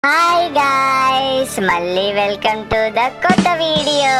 Hi guys, మళ్ళీ welcome to the కొత్త video.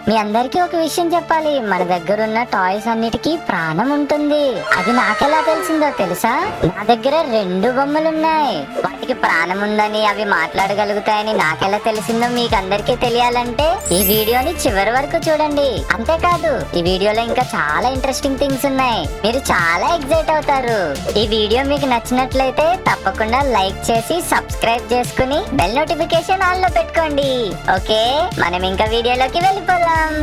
మీ అందరికీ ఒక విషయం చెప్పాలి. మన దగ్గర ఉన్న టాయ్స్ అన్నిటికీ ప్రాణం ఉంటుంది. అది నాకెలా తెలిసిందో తెలుసా? నా దగ్గర 2 బొమ్మలున్నాయి. వాటికి ప్రాణం ఉందని, అవి మాట్లాడగలుగుతాయని నాకెలా తెలిసిందో మీకు అందరికీ తెలియాలంటే ఈ వీడియోని చివరి వరకు చూడండి. అంతేకాదు, ఈ వీడియోలో ఇంకా చాలా ఇంట్రెస్టింగ్ థింగ్స్ ఉన్నాయి. మీరు చాలా ఎక్సైట్ అవుతారు. ఈ వీడియో మీకు నచ్చినట్లయితే తప్పకుండా లైక్ చేసి సబ్స్క్రైబ్ చేసుకుని బెల్ నోటిఫికేషన్ ఆన్ లో పెట్టుకోండి. ఓకే, మనం ఇంకా వీడియోలోకి వెళ్ళిపోదాం.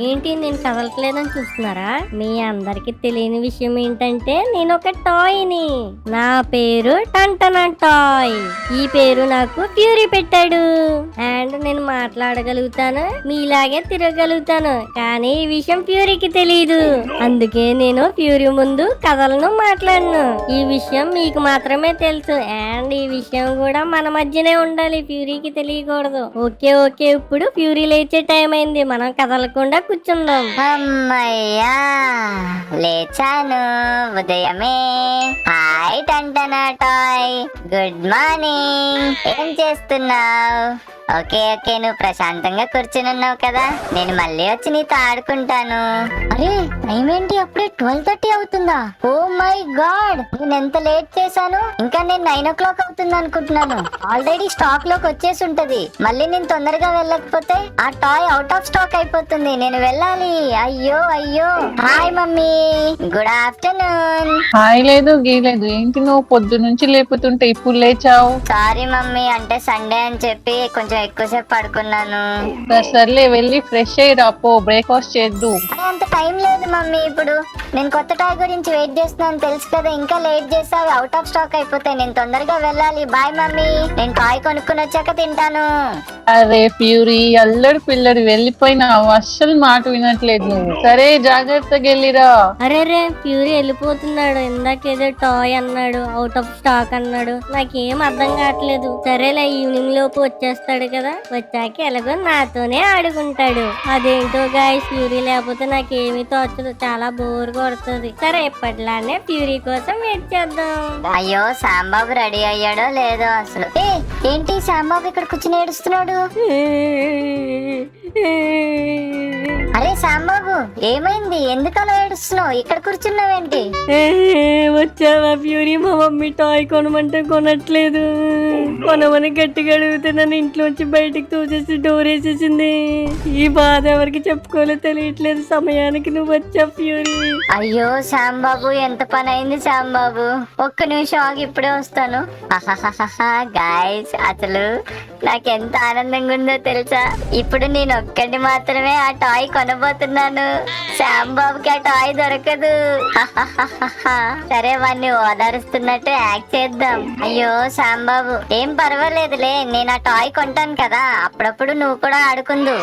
ఏంటి నేను కదలట్లేదని చూస్తున్నారా? మీ అందరికి తెలియని విషయం ఏంటంటే నేను ఒక టాయ్ని. నా పేరు టంటనా టాయ్. ఈ పేరు నాకు ఫ్యూరీ పెట్టాడు. అండ్ నేను మాట్లాడగలుగుతాను, మీలాగే తిరగలుగుతాను. కానీ ఈ విషయం ఫ్యూరీకి తెలియదు. అందుకే నేను ఫ్యూరీ ముందు కథలను మాట్లాడను. ఈ విషయం మీకు మాత్రమే తెలుసు. అండ్ ఈ విషయం కూడా మన మధ్యనే ఉండాలి, ఫ్యూరీకి తెలియకూడదు. ఓకే ఓకే, ఇప్పుడు ఫ్యూరీ లేచే టైం అయింది. మనం కదలకుండా కూర్చుందాం. అమ్మయ్యా, లేచాను ఉదయమే. హాయ్ టంటనా టాయ్, గుడ్ మార్నింగ్. ఏం చేస్తున్నావు? ఓకే ఓకే, నువ్వు ప్రశాంతంగా కూర్చుని ఉన్నావు కదా, నేను మళ్ళీ వచ్చి నీతో ఆడుకుంటాను. అరే, టైం ఏంటి? అప్పుడే 12:30 అవుతుందా? ఓ మై గాడ్, నేను ఎంత లేట్ చేశాను. ఇంకా నేను 9 o'clock అవుతుంది అనుకుంటున్నాను. ఆల్రెడీ స్టాక్ లోకి వచ్చేసి ఉంటది. మళ్ళీ నేను తొందరగా వెళ్ళకపోతే ఆ టాయ్ అవుట్ ఆఫ్ స్టాక్ అయిపోతుంది. నేను వెళ్ళాలి. అయ్యో అయ్యో. Hi mummy, good afternoon. Hi లేదు గీలేదు, ఏంటి నువ్వు పొద్దు నుంచి లేపుతుంటే ఇప్పుడు లేచావు? సారీ మమ్మీ, అంటే సండే అని చెప్పి కొంచెం ఎక్కువసేపు పడుకున్నాను. సర్లే, వెళ్ళి ఫ్రెష్ అయ్యి రాపో, బ్రేక్ఫాస్ట్ చేద్దు. అంత టైం లేదు మమ్మీ. ఇప్పుడు నేను కొత్త టాయ్ గురించి వెయిట్ చేస్తున్నాను, తెలుసు కదా. ఇంకా లేట్ చేస్తావు, అవుట్ ఆఫ్ స్టాక్ అయిపోతాయి. నేను తొందరగా వెళ్ళాలి. బాయ్ మమ్మీ, నేను టాయ్ కొనుక్కుని వచ్చాక తింటాను. అరే ఫ్యూరీ, అల్లడి పిల్లడి వెళ్ళిపోయినావు, అస్సలు మాట వినట్లేదు నువ్వు. సరే, జాగ్రత్తగా వెళ్ళిరా. అరే రే, ఫ్యూరీ వెళ్ళిపోతున్నాడు. ఇందాకేదో టాయ్ అన్నాడు, అవుట్ ఆఫ్ స్టాక్ అన్నాడు. నాకేం అర్థం కావట్లేదు. సరేలే, ఈవినింగ్ లోపు వచ్చేస్తాడు కదా, వచ్చాక ఎలాగో నాతోనే ఆడుకుంటాడు. అదేంటో గాయస్, ఫ్యూరీ లేకపోతే నాకేమీ తోచదు, చాలా బోర్ కొడుతుంది. సరే, ఎప్పటిలానే ఫ్యూరీ కోసం వెయిట్ చేద్దాం. అయ్యో, సాంబాబు రెడీ అయ్యాడో లేదో అసలు. ఏంటి సాంబాబు ఇక్కడ కూర్చుని ఏడుస్తున్నాడు? అరే సాంబాబు, ఏమైంది? ఎందుకు అలా ఏడుస్తున్నావు? ఇక్కడ కూర్చున్నావేంటి? వచ్చావా ఫ్యూరీ? మా మమ్మీ టాయ్ కొనమంటే కొనట్లేదు. కొనమని గట్టిగా అడిగితే నన్ను ఇంట్లోంచి బయటికి తోసేసి డోర్ వేసేసింది. ఈ బాధ ఎవరికి చెప్పుకోలే తెలియట్లేదు. సమయానికి నువ్వు వచ్చావు ఫ్యూరీ. అయ్యో సాంబాబు, ఎంత పని అయింది సాంబాబు. ఒక్క నిమిషం ఆగి, ఇప్పుడే వస్తాను. గాయస్, అసలు నాకెంత ఆనందంగా ఉందో తెలుసా? ఇప్పుడు నేను ఒక్కటి మాత్రమే ఆ టాయ్ కొనబోతున్నాను. సాంబాబుకి ఆ టాయ్ దొరకదు. సరే, వాడిని ఓదారుస్తున్నట్టు యాక్ట్ చేద్దాం. అయ్యో సాంబాబు, ఏం పర్వాలేదులే, నేను ఆ టాయ్ కొంటాను కదా, అప్పుడప్పుడు నువ్వు కూడా ఆడుకుందు.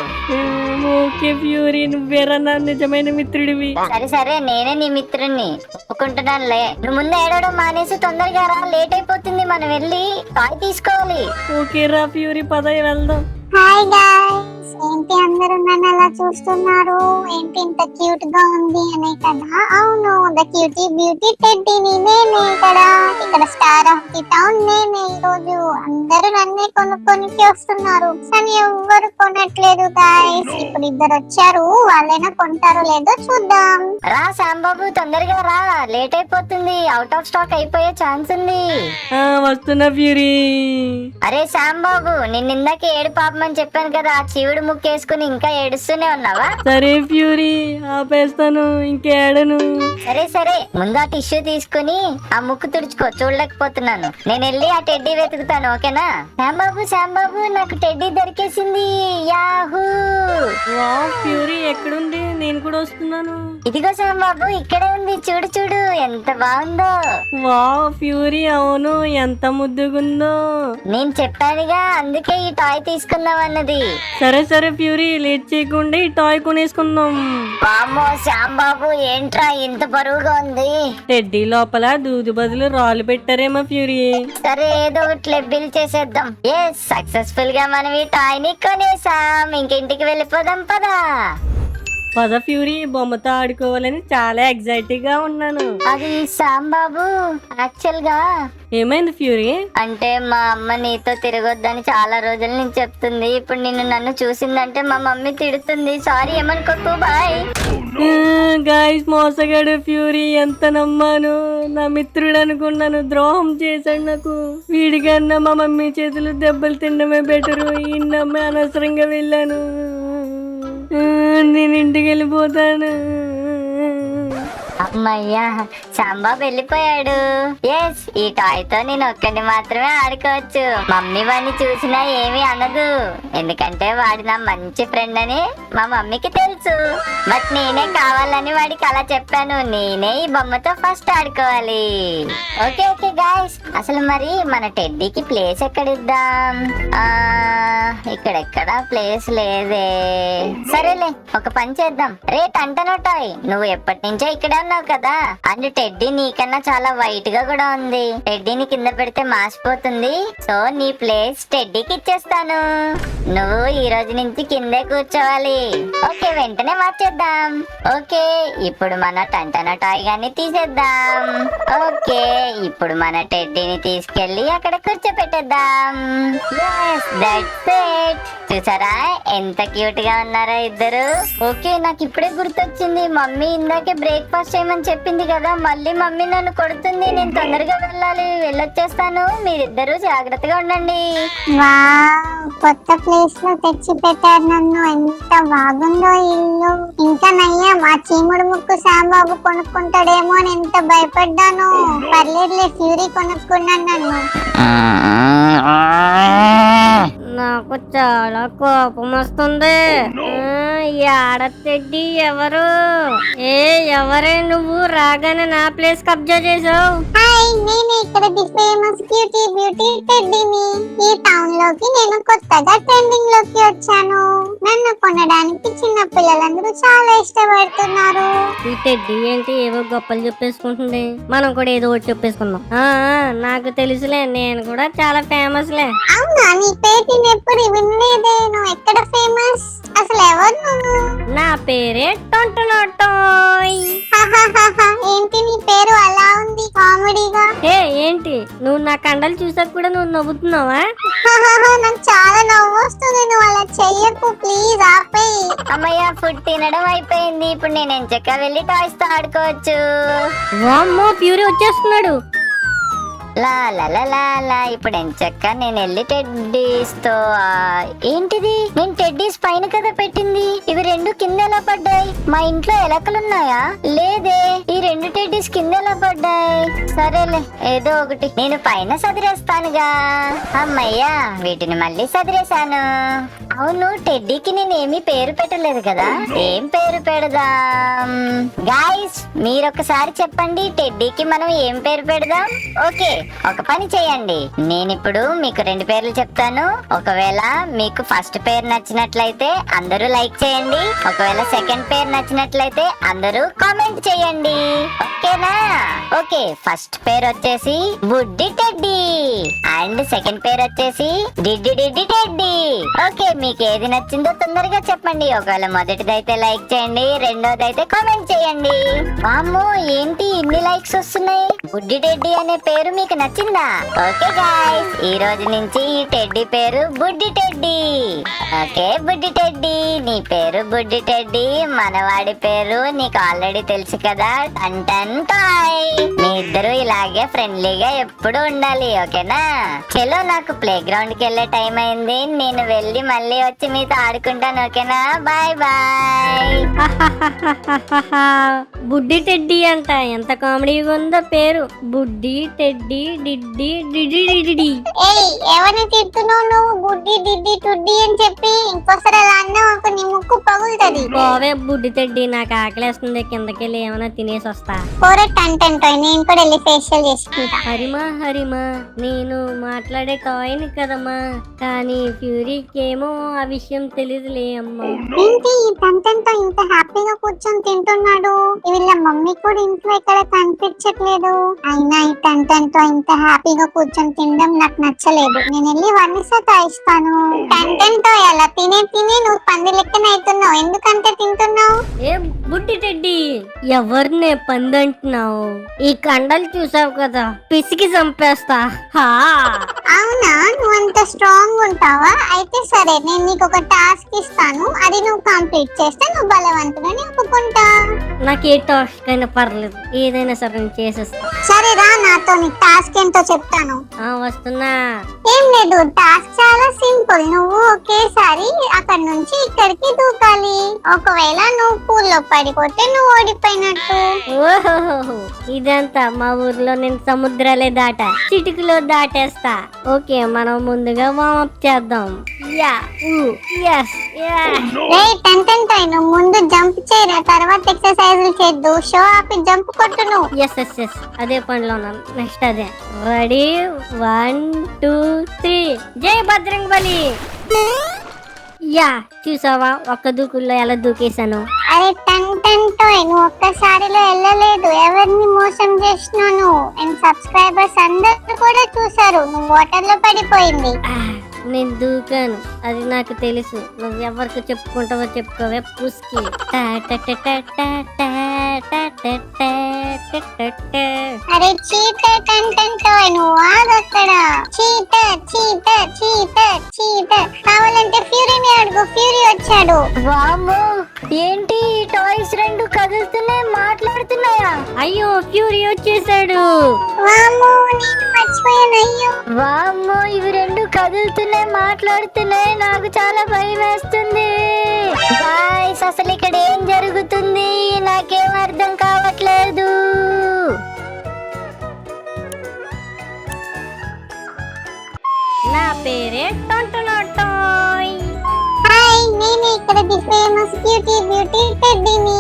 ఓకే ఫ్యూరీ, నువ్వేరా నా నిజమైన మిత్రుడివి. సరే సరే, నేనే నీ మిత్రుణ్ణి, ఒప్పుకుంటున్నానులే. నువ్వు ముందు ఏడవడం మానేసి తొందరగా రా, లేట్ అయిపోతుంది. మనం వెళ్ళి టాయ్ తీసుకోవాలి. ఓకే రా ఫ్యూరీ, పద వెళ్దాం. హాయ్ గాయ్స్, ఏంటి అందరూ నన్ను అలా చూస్తున్నారు? ఏంటి ఇంత క్యూట్ గా ఉంది అనే కదా? అవును, ద క్యూటీ బ్యూటీ టెడ్డీని నేనే. ఇక్కడ స్టార్ ఆఫ్ ది టౌన్ నేనే. ఈ రోజు అందరూ నన్నే కొనుక్కొని వస్తున్నారు, కానీ ఎవ్వరు కొనట్లేదు గాయ్స్. ఇప్పుడు ఇద్దరు వచ్చారు, వాళ్ళైనా కొంటారో లేదో చూద్దాం. రా సాంబాబు, తొందరగా రా, లేట్ అయిపోతుంది. అవుట్ ఆఫ్ స్టాక్ అయిపోయే ఛాన్స్ ఉంది. వస్తున్నా ఫ్యూరీ. అరే సాంబాబు, నిన్న ఇందాక ఏడు పాపమని చెప్పాను కదా, ఆ చీవుడు ముక్కేసుకుని ఇంకా ఏడుస్తూనే ఉన్నావా? సరే ఫ్యూరీ, ఆపేస్తాను, ఇంకేడను. సరే సరే, ముందు ఆ టిష్యూ తీసుకుని ఆ ముక్కు తుడుచుకో, చూడలేకపోతున్నాను. నేను వెళ్ళి ఆ టెడ్డీ వెతుకుతాను, ఓకేనా? సాంబాబు సాంబాబు, నాకు టెడ్డీ దొరికేసింది. యాహూ! వావ్ ఫ్యూరీ, ఎక్కడుంది? నేను కూడా వస్తున్నాను. ఇదిగో సాంబాబు, ఇక్కడే ఉంది, చూడు చూడు, ఎంత బాగుందో. వావ్ ఫ్యూరీ, అవును, ఎంత ముద్దుగుందో. నేను చెప్పానుగా, అందుకే ఈ టాయ్ తీసుకుందాం అన్నది. సరే సరే ఫ్యూరీ, లేట్ చేయకుండా ఈ టాయ్ కొనేసుకుందాం. వామ్మో సాంబాబు, ఏంట్రా ఇంత బరువుగా ఉంది? టెడ్డీ లోపల దూది బదులు రాళ్ళు పెట్టారేమో ఫ్యూరీ. సరే, ఏదో ఒకటి బిల్ చేసేద్దాం. సక్సెస్ఫుల్ గా మనం ఈ టాయ్ ని కొనేసాం. ఇంకింటికి వెళ్ళిపోదాం పదా. పద ఫ్యూరీ, బొమ్మతో ఆడుకోవాలని చాలా ఎగ్జైటింగ్ గా ఉన్నాను. అది సాంబాబు, యాక్చువల్ గా ఏమైంది ఫ్యూరీ? అంటే మా అమ్మ నీతో తిరగొద్దని చాలా రోజుల నుంచి చెప్తుంది. ఇప్పుడు నన్ను చూసిందంటే మా మమ్మీ తిడుతుంది. సారీ, ఏమనుకోకు. బాయ్. గాయస్, మోసగాడు ఫ్యూరీ. ఎంత నమ్మాను, నా మిత్రుడు అనుకున్నాను, ద్రోహం చేశాడు నాకు. వీడికన్నా మా మమ్మీ చేతులు దెబ్బలు తినడమే బెటరు. ఈ నమ్మి అనవసరంగా వెళ్ళాను. నేను ఇంటికి వెళ్ళిపోతాను. అమ్మయ్యా, సాంబాబు వెళ్ళిపోయాడు. ఎస్, ఈ టాయ్ తో నేను ఒక్కడిని మాత్రమే ఆడుకోవచ్చు. మమ్మీ వాడిని చూసినా ఏమీ అనదు, ఎందుకంటే వాడు నా మంచి ఫ్రెండ్ అని మా మమ్మీకి తెలుసు. బట్ నేనే కావాలని వాడికి అలా చెప్పాను. నేనే ఈ బొమ్మతో ఫస్ట్ ఆడుకోవాలి. ఓకే ఓకే గాయ్స్, అసలు మరి మన టెడ్డీకి ప్లేస్ ఎక్కడిద్దాం? ఇక్కడెక్కడ ప్లేస్ లేదే. సరేలే, ఒక పని చేద్దాం. రే టంటనో టాయ్, నువ్వు ఎప్పటి నుంచో ఇక్కడ ఉన్నావు కదా, అండ్ టెడ్డీ నీకన్నా చాలా వైట్ గా కూడా ఉంది. టెడ్డీని కింద పెడితే మాసిపోతుంది. సో నీ ప్లేస్ టెడ్డీకి ఇచ్చేస్తాను. నువ్వు ఈ రోజు నుంచి కిందే కూర్చోవాలి. ఓకే, వెంటనే మార్చేద్దాం. ఓకే, ఇప్పుడు మన టంటన టాయ్ గాని తీసేద్దాం. ఓకే, ఇప్పుడు మన టెడ్డీని తీసుకెళ్లి అక్కడ కూర్చోపెట్టేద్దాం. Yes, that's it. చూసారా ఎంత క్యూట్ గా ఉన్నారో ఇద్దరు. ఓకే, నాకు ఇప్పుడే గుర్తొచ్చింది. మమ్మీ ఇందాకే బ్రేక్ఫాస్ట్ చేయమని చెప్పింది కదా, మళ్ళీ మమ్మీ నన్ను కొడుతుంది. నేను తొందరగా వెళ్ళాలి, వెళ్ళొచ్చేస్తాను. మీరిద్దరు జాగ్రత్తగా ఉండండి. వావ్, కొత్త ప్లేస్ లో తెచ్చి పెట్టారు నన్ను. ఎంత బాగుందో ఇల్లు. ఇంకా నయ్యా, మా చీముడు ముక్కు సాంబాబు కొనుక్కుంటాడేమో అని ఎంత భయపడ్డాను. పర్లేదులే, ఫ్యూరీ కొనుక్కున్నాను నన్ను. నాకు చాలా కోపం వస్తుంది. ఈ ఆడతెడ్డి ఎవరు? ఎవరే నువ్వు? రాగానే నా ప్లేస్ కబ్జా చేసావు. హాయ్, నేను ఇక్కడ ది ఫేమస్ క్యూటీ బ్యూటీ టెడ్డీని. ఈ టౌన్ లోకి నేను కొత్తగా ట్రెండింగ్ లోకి వచ్చాను. నన్ను కొనడానికి చిన్న పిల్లలందరూ చాలా ఇష్టపడుతున్నారు. ఈ టెడ్డీ ఏంటి ఏవో గొప్పలు చెప్పేసుకుంటుంది. మనం కూడా ఏదో ఒకటి చెప్పేసుకుందాం. నాకు తెలుసులే, నేను కూడా చాలా ఫేమస్ లే. అవునా, నీ పేరు నేను ఎప్పుడు వినలేదే. నువ్వు ఎక్కడ ఫేమస్? అసలు ఎవరు నువ్వు? నా పేరే టొంటనో టాయ్. ఏంటి నీ పేరు అలా ఉంది, కామెడీగా? ఏంటి నువ్వు నా కండలు చూసాక కూడా నువ్వు నవ్వుతున్నావా? నాకు చాలా నవ్వు వస్తుంది. నువ్వు అలా చెయ్యకు, ప్లీజ్ ఆపేయి. అమ్మయ్య, ఫుడ్ తినడం అయిపోయింది. ఇప్పుడు నేను ఎంచక్క వెళ్ళి టాయ్స్ తో ఆడుకోవచ్చు. వామ్మో, ప్యూరీ వచ్చేస్తున్నాడు. లా లా లా లా లా. ఇప్పుడు ఎంచక్క నేను వెళ్ళి టెడ్డీస్ తో ఏంటిది, నేను టెడ్డీస్ పైన కదా పెట్టింది, ఇవి రెండు కింద ఎలా పడ్డాయి? మా ఇంట్లో ఎలకలున్నాయా? లేదే, ఈ రెండు టెడ్డీస్ కింద ఎలా పడ్డాయి? సరేలే, ఏదో ఒకటి నేను పైన సదిరేస్తానుగా. అమ్మయ్యా, వీటిని మళ్ళీ సదిరేశాను. అవును, టెడ్డీకి నేను ఏమీ పేరు పెట్టలేదు కదా, ఏం పేరు పెడదాం? గాయ్స్, మీరొకసారి చెప్పండి, టెడ్డీకి మనం ఏం పేరు పెడదాం? ఓకే, ఒక పని చేయండి. నేనిప్పుడు మీకు రెండు పేర్లు చెప్తాను. ఒకవేళ మీకు ఫస్ట్ పేరు నచ్చినట్లయితే అందరూ లైక్ చేయండి. ఒకవేళ సెకండ్ పేరు నచ్చినట్లయితే అందరూ కామెంట్ చేయండి. ఓకేనా? ఓకే, ఫస్ట్ పేరు వచ్చేసి బుడ్డి టెడ్డీ అండ్ సెకండ్ పేరు వచ్చేసి డిడ్డి డిడ్డి టెడ్డీ. ఓకే, మీకు ఏది నచ్చిందో తొందరగా చెప్పండి. ఒకవేళ మొదటిదైతే లైక్ చేయండి, రెండోదైతే కామెంట్ చేయండి. వామ్మో, ఏంటి ఇన్ని లైక్స్ వస్తున్నాయి? బుడ్డి టెడ్డీ అనే పేరు మీకు నచ్చిందా? ఓకే గాయ్స్, ఈ రోజు నుంచి ఈ టెడ్డీ పేరు బుడ్డి టెడ్డీ. ఓకే బుడ్డి టెడ్డీ, నీ పేరు బుడ్డి టెడ్డీ. మనవాడి పేరు నీకు ఆల్రెడీ తెలుసు కదా, టంటన్ టాయ్. మీ ఇద్దరు ఇలాగే ఫ్రెండ్లీగా ఎప్పుడు ఉండాలి, ఓకేనా? చలో, నాకు ప్లే గ్రౌండ్ కి వెళ్ళే టైం అయింది. నేను వెళ్ళి మళ్ళీ వచ్చి మీతో ఆడుకుంటాను, ఓకేనా? Bye bye. బుడ్డి టెడ్డీ అంట, ఎంత కామెడీగా ఉందో పేరు. బుడ్డి టెడ్డీ డిడ్డి డిడి డిడి. ఏయ్, ఎవరిని తిడుతున్నావు నువ్వు? బుడ్డి డిడ్డి టుడ్డి అని చెప్పి ఇంకోసారి అలా అన్నావు అనుకో, నీ ముక్కు పగులుతది. పోవే బుడ్డి టెడ్డీ, నాకు ఆకలేస్తుంది, కిందకెళ్ళి ఏమైనా తినేసి వస్తా. కూర టంటన్ టాయ్, నేను కూడా వెళ్ళి ఫేషియల్ చేసుకుంటా. హరిమా హరిమా, నేను మాట్లాడే టాయ్ని కదమ్మా. కానీ ఫ్యూరీకి ఏమో ఆ విషయం తెలియదులే అమ్మా. ఏంటి ఈ టంటన్తో ఇంత హ్యాపీగా కూర్చొని తింటున్నాడు? వీళ్ళ మమ్మీ కూడా ఇంట్లో ఎక్కడ కనిపించట్లేదు. అయినా ఈ టంటన్తో ఇంత హ్యాపీగా కూర్చొని తినడం నాకు నచ్చలేదు. నేను వెళ్ళి వన్నిసా తాయిస్తాను. టంటన్తో అలా తినే తినే నువ్వు పంది లెక్కన అవుతున్నావు. ఎందుకంటే తింటున్నావు? ఏ బుడ్డి టెడ్డి, ఎవరినే పందంటున్నావు? ఈ కండలు చూసావు కదా, పిసికి చంపేస్తా. హా అవునా, నువ్వు అంత స్ట్రాంగ్ ఉంటావా? అయితే సరే, నేను నీకు ఒక టాస్క్ ఇస్తాను. అది నువ్వు కంప్లీట్ చేస్తే నువ్వు బలవంతుడని ఒప్పుకుంటా. నాకు ఏ టాస్క్ అయినా పర్లేదు, ఏదైనా సరే నేను చేసేస్తా. సరే రా, నాతో నీ టాస్క్ ఏంటో చెప్తాను. వస్తున్నా. ఏం లేదు, టాస్క్ చాలా సింపుల్. నువ్వు ఒకేసారి అక్కడ నుంచి ఇక్కడికి దూకాలి. ఒకవేళ నువ్వు పూల్లో పడిపోతే నువ్వు ఓడిపోయినట్టు. ఓహో, ఇదంతా మా ఊర్లో నేను సముద్రాలే దాట చిటికలో దాటేస్తా. ఓకే, మనం ముందుగా వార్మప్ చేద్దాం. యా yes రే టెంటెంటై, నువ్వు ముందు జంప్ చేయరా, తర్వాత ఎక్సర్సైజులు చేద్దు. షో ఆపి జంప్ కొట్టు నువ్వు. ఎస్ అదే పనిలో ఉన్నాను. నెక్స్ట్ అదే. రెడీ 1 2 3 జై బజరంగ్ బలి. యా, చూసావా ఒక్క దూకుల్లో ఎలా దూకేశాను. అరే టెంటెంటోయ్, నువ్వు ఒక్కసారిలో వెళ్ళలేదు. ఎవరిని మోసం చేసినాను? అండ్ సబ్స్క్రైబర్స్ అందరూ కూడా చూసారు నువ్వు వాటర్ లో పడిపోయింది. నేను దూకాను, అది నాకు తెలుసు. నువ్వు ఎవరికి చెప్పుకుంటావో చెప్పుకోవే పుస్కి. అరే చీటర్ టెంటెంటోయ్, నువ్వు ఆగక్కడ. Cheater cheater cheater cheater. కావాలంటే ఫ్యూరీని అడుగు, ఫ్యూరీ వచ్చాడు. వామ్మో, ఏంటి ఈ టాయ్స్ రెండు కదులుతున్నాయి, మాట్లాడుతున్నాయా? అయ్యో, ఫ్యూరీ వచ్చేసాడు. వామ్మో, నేను మర్చిపోయాను. అయ్యో వామ్మో, ఇవి రెండు కదులుతున్నాయి, మాట్లాడుతున్నాయి. నాకు చాలా భయం వేస్తుంది. గాయ్స్, అసలు ఇక్కడ ఏం జరుగుతుంది? నాకేం అర్థం కావట్లేదు. నా పేరే టొంటొనా టాయ్. హాయ్, నేను ఇక్కడ ది ఫేమస్ క్యూటీ బ్యూటీ టెడ్డీని.